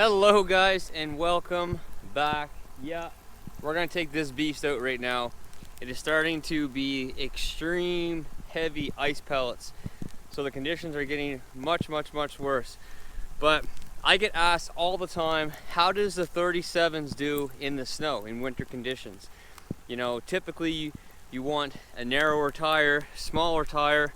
Hello guys and welcome back. Yeah, we're gonna take this beast out right now. It is starting to be extreme heavy ice pellets, so the conditions are getting much worse. But I get asked all the time, how does the 37s do in the snow in winter conditions? You know, typically you want a narrower tire, smaller tire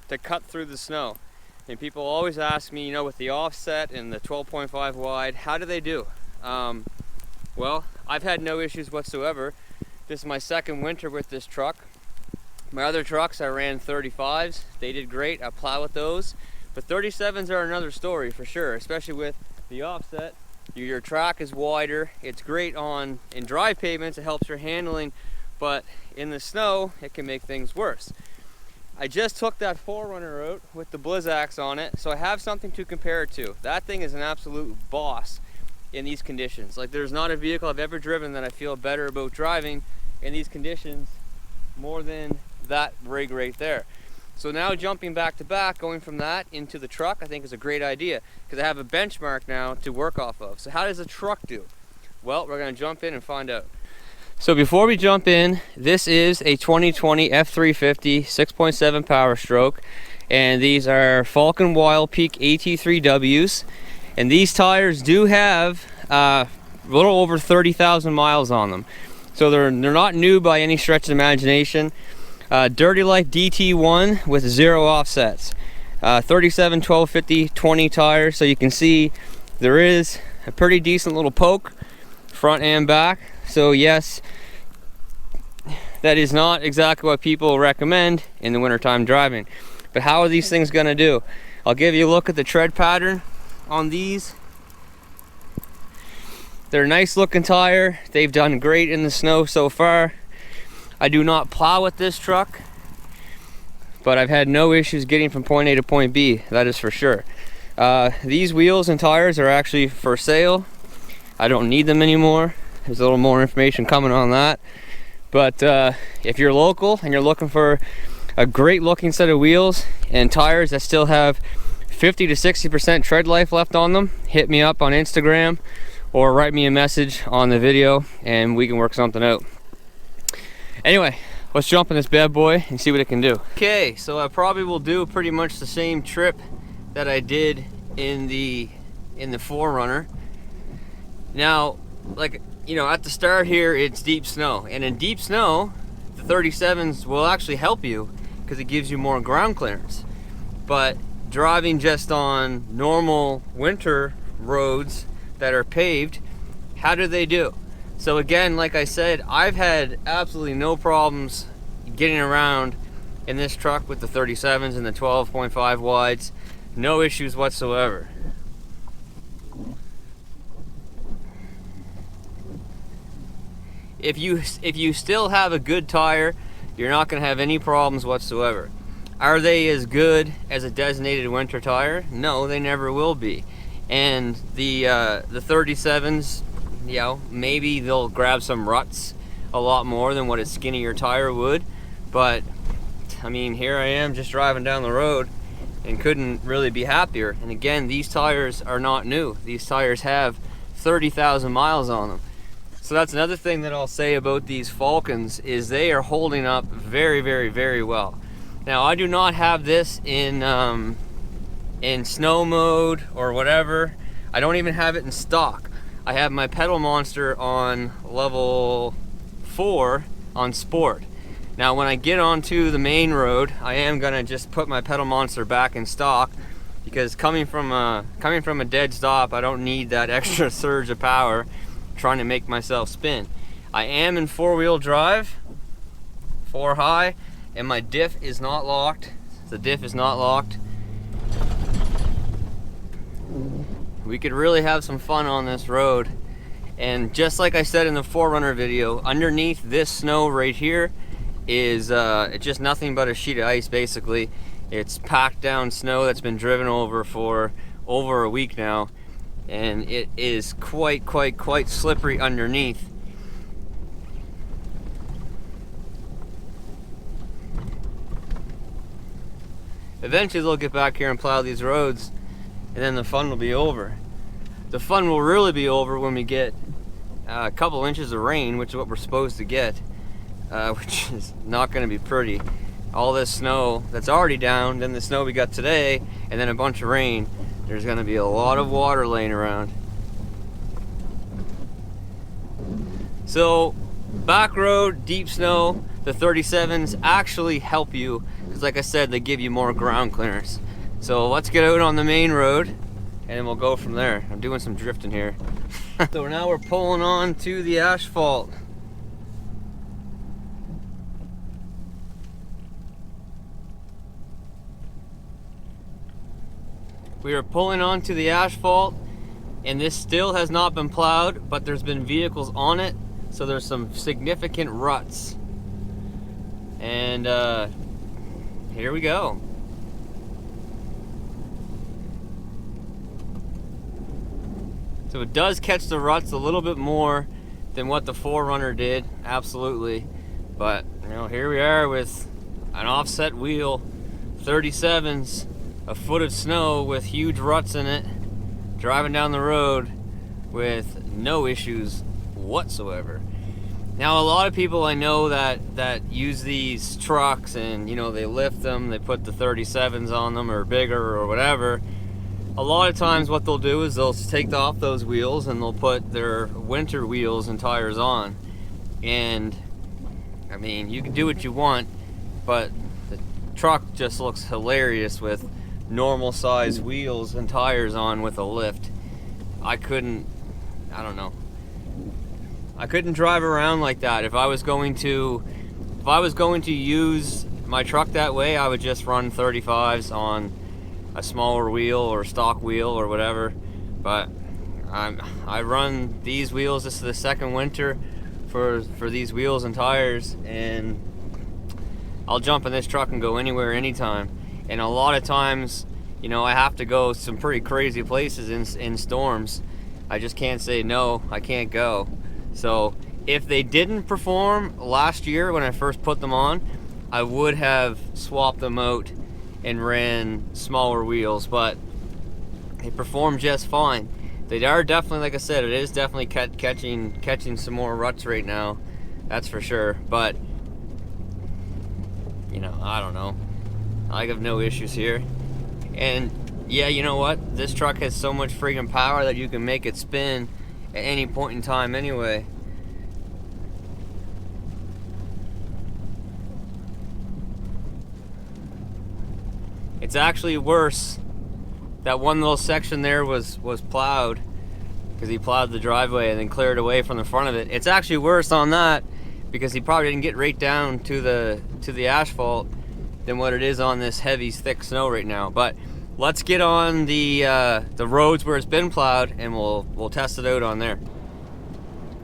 to cut through the snow. And people always ask me, you know, with the offset and the 12.5 wide, how do they do? Well, I've had no issues whatsoever. This is my second winter with this truck. My other trucks, I ran 35s. They did great. I plow with those. But 37s are another story for sure, especially with the offset. Your track is wider. It's great in dry pavements. It helps your handling. But in the snow, it can make things worse. I just took that 4Runner out with the Blizzaks on it, so I have something to compare it to. That thing is an absolute boss in these conditions. Like, there's not a vehicle I've ever driven that I feel better about driving in these conditions more than that rig right there. So now jumping back to back, going from that into the truck, I think is a great idea because I have a benchmark now to work off of. So how does the truck do? Well, we're going to jump in and find out. So before we jump in, this is a 2020 F350 6.7 POWERSTROKE, and these are FALKEN WILDPEAK AT3Ws, and these tires do have a little over 30,000 miles on them. So they're not new by any stretch of the imagination. Dirty Life DT1 with 0 offsets. 37 1250 20 tires, so you can see there is a pretty decent little poke front and back. So yes, that is not exactly what people recommend in the wintertime driving. But how are these things going to do? I'll give you a look at the tread pattern on these. They're a nice looking tire. They've done great in the snow so far. I do not plow with this truck, but I've had no issues getting from point A to point B, that is for sure. These wheels and tires are actually for sale. I don't need them anymore. There's a little more information coming on that. But if you're local and you're looking for a great looking set of wheels and tires that still have 50 to 60% tread life left on them, hit me up on Instagram or write me a message on the video and we can work something out. Anyway, let's jump in this bad boy and see what it can do. Okay, so I probably will do pretty much the same trip that I did in the 4Runner. Now, like, you know, at the start here, it's deep snow. And in deep snow, the 37s will actually help you because it gives you more ground clearance. But driving just on normal winter roads that are paved, how do they do? So again, like I said, I've had absolutely no problems getting around in this truck with the 37s and the 12.5 wides. No issues whatsoever. If you still have a good tire, you're not going to have any problems whatsoever. Are they as good as a designated winter tire? No, they never will be. And the 37s, you know, maybe they'll grab some ruts a lot more than what a skinnier tire would. But I mean, here I am just driving down the road and couldn't really be happier. And again, these tires are not new. These tires have 30,000 miles on them. So that's another thing that I'll say about these Falkens is they are holding up very well. Now, I do not have this in snow mode or whatever. I don't even have it in stock. I have my pedal monster on level 4 on sport. Now, when I get onto the main road, I am gonna just put my pedal monster back in stock because coming from a dead stop, I don't need that extra surge of power trying to make myself spin. I am in 4-wheel drive, 4 high, and my diff is not locked. The diff is not locked. We could really have some fun on this road. And just like I said in the 4Runner video, underneath this snow right here is it's just nothing but a sheet of ice basically. It's packed down snow that's been driven over for over a week now. And it is quite slippery underneath. Eventually they'll get back here and plow these roads and then the fun will be over. The fun will really be over when we get a couple inches of rain, which is what we're supposed to get, which is not going to be pretty. All this snow that's already down, then the snow we got today, and then a bunch of rain. There's going to be a lot of water laying around. So, back road, deep snow, the 37s actually help you, because like I said, they give you more ground clearance. So let's get out on the main road, and then we'll go from there. I'm doing some drifting here. So now we're pulling on to the asphalt. We are pulling onto the asphalt, and this still has not been plowed, but there's been vehicles on it, so there's some significant ruts. And here we go. So it does catch the ruts a little bit more than what the 4Runner did, absolutely. But you know, here we are with an offset wheel, 37s, a foot of snow with huge ruts in it, driving down the road with no issues whatsoever. Now, a lot of people I know that use these trucks, and you know, they lift them, they put the 37s on them or bigger or whatever. A lot of times what they'll do is they'll take off those wheels and they'll put their winter wheels and tires on. And I mean, you can do what you want, but the truck just looks hilarious with normal size wheels and tires on with a lift. I don't know. I couldn't drive around like that. If I was going to use my truck that way, I would just run 35s on a smaller wheel or stock wheel or whatever. But I run these wheels. This is the second winter for these wheels and tires, and I'll jump in this truck and go anywhere, anytime. And a lot of times, you know, I have to go some pretty crazy places in storms. I just can't say no, I can't go. So if they didn't perform last year when I first put them on, I would have swapped them out and ran smaller wheels, but they perform just fine. They are definitely, like I said, it is definitely catching some more ruts right now, that's for sure. But you know, I don't know, I have no issues here. And yeah, you know what, this truck has so much freaking power that you can make it spin at any point in time anyway. It's actually worse. That one little section there was plowed, because he plowed the driveway and then cleared away from the front of it. It's actually worse on that because he probably didn't get right down to the asphalt than what it is on this heavy, thick snow right now. But let's get on the roads where it's been plowed, and we'll test it out on there.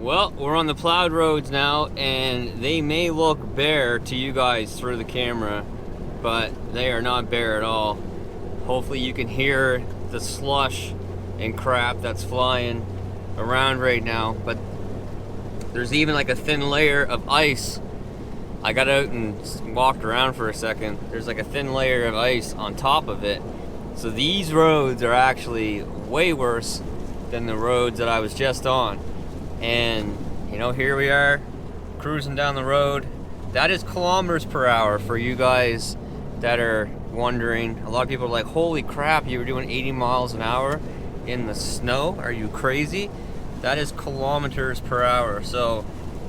Well, we're on the plowed roads now, and they may look bare to you guys through the camera, but they are not bare at all. Hopefully you can hear the slush and crap that's flying around right now, but there's even like a thin layer of ice. I got out and walked around for a second. There's like a thin layer of ice on top of it. So these roads are actually way worse than the roads that I was just on. And you know, here we are cruising down the road. That is kilometers per hour for you guys that are wondering. A lot of people are like, holy crap, you were doing 80 miles an hour in the snow? Are you crazy? That is kilometers per hour. So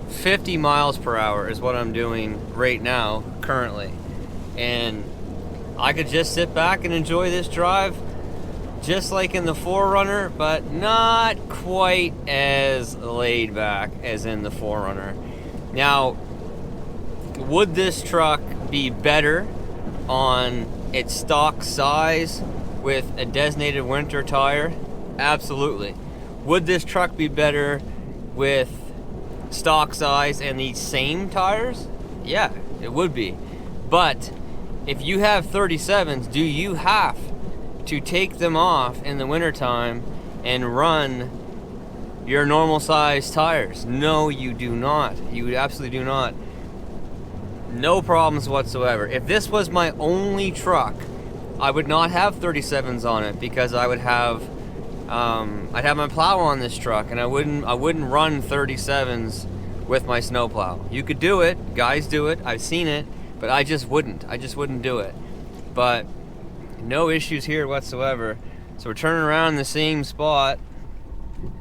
50 miles per hour is what I'm doing right now, currently. And I could just sit back and enjoy this drive just like in the 4Runner, but not quite as laid back as in the 4Runner. Now, would this truck be better on its stock size with a designated winter tire? Absolutely. Would this truck be better with stock size and these same tires? Yeah, it would be. But if you have 37s, do you have to take them off in the wintertime and run your normal size tires? No, you do not. You absolutely do not. No problems whatsoever. If this was my only truck, I would not have 37s on it, because I would have I'd have my plow on this truck, and I wouldn't run 37s with my snowplow. You could do it, guys do it, I've seen it, but I just wouldn't do it. But no issues here whatsoever. So we're turning around in the same spot.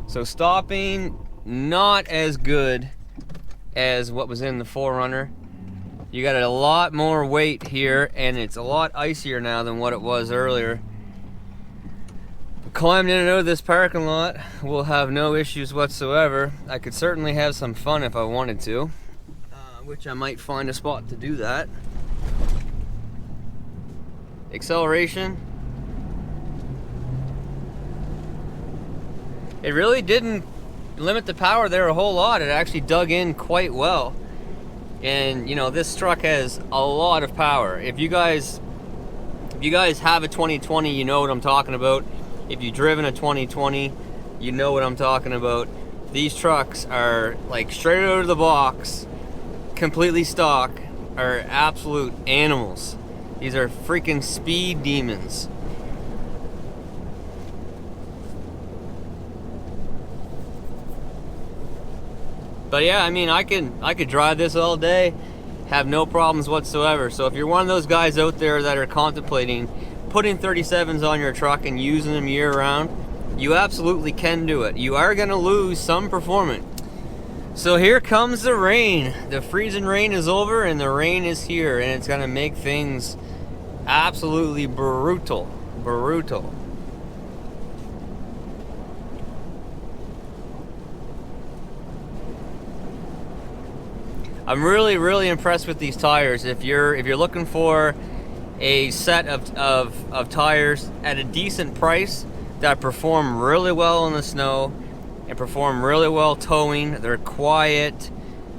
So stopping, not as good as what was in the 4Runner. You got a lot more weight here, and it's a lot icier now than what it was earlier. Climbing in and out of this parking lot will have no issues whatsoever. I could certainly have some fun if I wanted to, which I might find a spot to do that. Acceleration. It really didn't limit the power there a whole lot. It actually dug in quite well. And you know, this truck has a lot of power. If you guys have a 2020, you know what I'm talking about. If you've driven a 2020, you know what I'm talking about. These trucks are like straight out of the box, completely stock, are absolute animals. These are freaking speed demons. But yeah, I mean, I could drive this all day, have no problems whatsoever. So if you're one of those guys out there that are contemplating putting 37s on your truck and using them year round, you absolutely can do it. You are gonna lose some performance. So here comes the rain. The freezing rain is over and the rain is here, and it's gonna make things absolutely brutal. I'm really impressed with these tires. If you're looking for a set of tires at a decent price that perform really well in the snow and perform really well towing, they're quiet,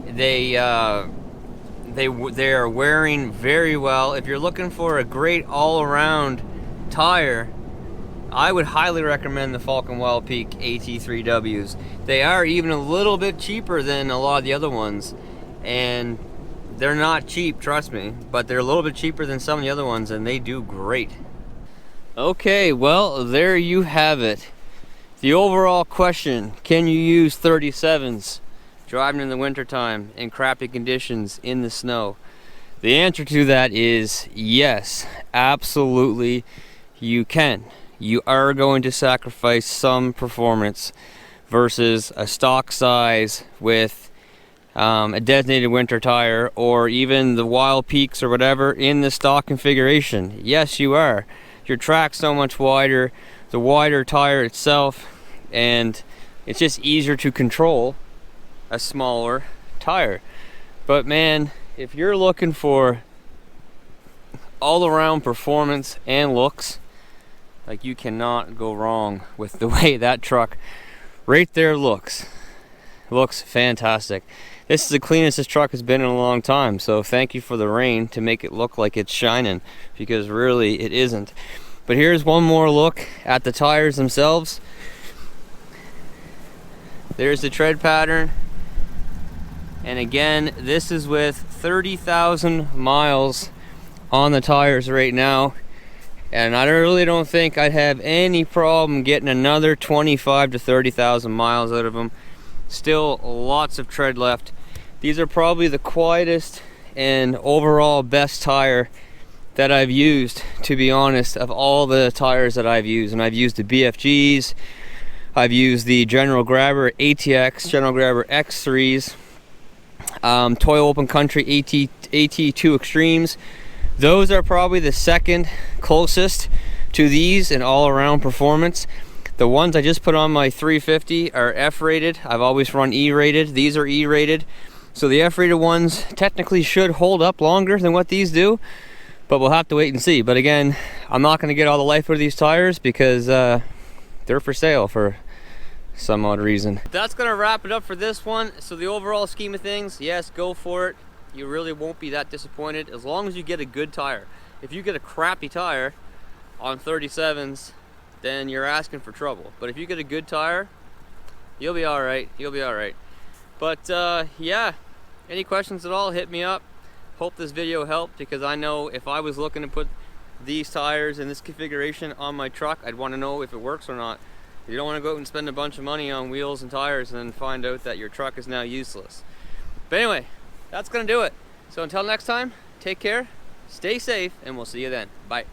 they are wearing very well. If you're looking for a great all-around tire, I would highly recommend the FALKEN WILDPEAK AT3Ws. They are even a little bit cheaper than a lot of the other ones, and they're not cheap, trust me, but they're a little bit cheaper than some of the other ones, and they do great. Okay, well, there you have it. The overall question: can you use 37s driving in the wintertime in crappy conditions in the snow? The answer to that is yes, absolutely you can. You are going to sacrifice some performance versus a stock size with a designated winter tire, or even the WILDPEAKS or whatever in the stock configuration. Yes, you are. Your track's so much wider, the wider tire itself, and it's just easier to control a smaller tire. But man, if you're looking for all-around performance and looks, like, you cannot go wrong with the way that truck right there looks fantastic. This is the cleanest this truck has been in a long time, so thank you for the rain to make it look like it's shining, because really it isn't. But here's one more look at the tires themselves. There's the tread pattern, and again, this is with 30,000 miles on the tires right now, and I really don't think I'd have any problem getting another 25 to 30,000 miles out of them. Still lots of tread left. These are probably the quietest and overall best tire that I've used, to be honest, of all the tires that I've used. And I've used the BFGs, I've used the General Grabber ATX, General Grabber X3s, Toyo Open Country AT2 Extremes. Those are probably the second closest to these in all-around performance. The ones I just put on my 350 are F-rated. I've always run E-rated. These are E-rated. So the F-rated ones technically should hold up longer than what these do, but we'll have to wait and see. But again, I'm not going to get all the life out of these tires because they're for sale for some odd reason. That's going to wrap it up for this one. So the overall scheme of things, yes, go for it. You really won't be that disappointed as long as you get a good tire. If you get a crappy tire on 37s, then you're asking for trouble. But if you get a good tire, you'll be all right. You'll be all right. But yeah, any questions at all, hit me up. Hope this video helped, because I know if I was looking to put these tires in this configuration on my truck, I'd want to know if it works or not. You don't want to go out and spend a bunch of money on wheels and tires and then find out that your truck is now useless. But anyway, that's gonna do it. So until next time, take care, stay safe, and we'll see you then. Bye.